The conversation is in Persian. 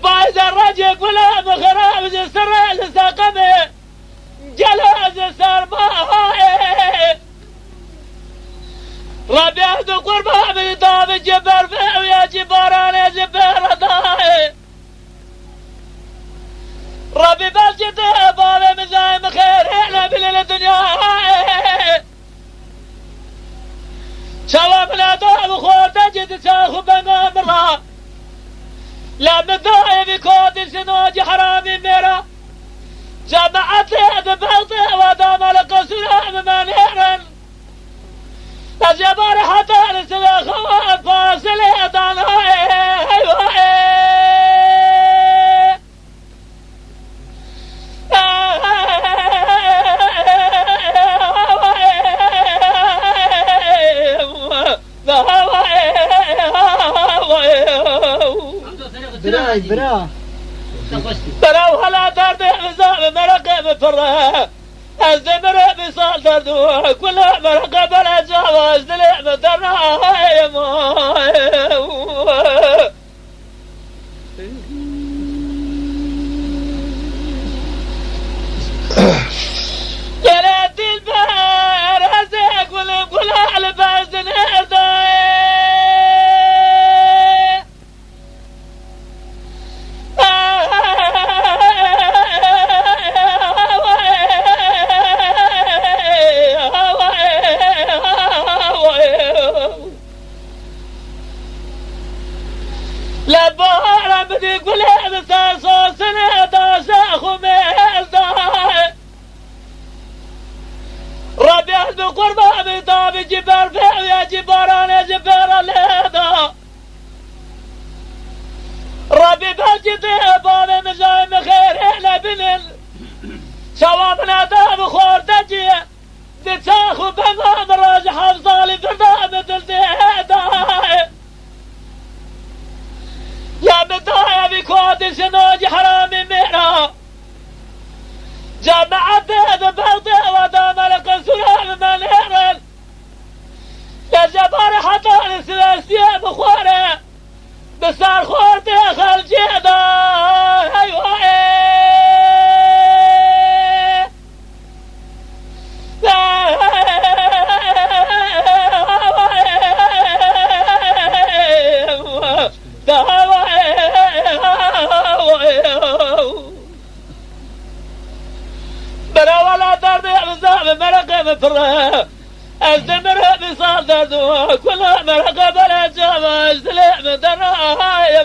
بايز الرجق ولا مخرب جسر لساقمه جلاز سرمائي ربي أهد قربا من دام الجبر ويا جباران يا جبر ضائي ربي بلجد بابا مزايم خير احنا بليل الدنيا شباب لا دام خور تجد تاخذ بمامرة لا مضايا بكود سنوج حرامي ميرا جمعت ببلطي ودام القسرة ممانيرا الجبار حتى لسلا خوان فاصلي داناي برا وهلا درد غزال مرقه بفره الزمر بصال دردو كل مرقه بلا جواز دلع بدرنا يا ريت البار هزك ولا على باز نرضى لا بارا بدي قول هذا صوصنا داسا خميزة ربي أهد قربا بطاب جبار فيه يا جباران يا جبار الهدى ربي بلجد بابا مزايم خير احنا بنل شوابنا داب خور تجي بتاخو بمام راجح افضالي فردا مثل دهدا يا بداية بكود سنوج حرامي ميرا جمع بيض بلطي ودام القسرة ممانيرا يا جبار حتى الثلاثية بخوره بصار خور داخل جيدا ايوه برا ولا درد عزاب مرقه بفره الزمر بصال دردو كل مرقه بلا جواز دلع مدرها يا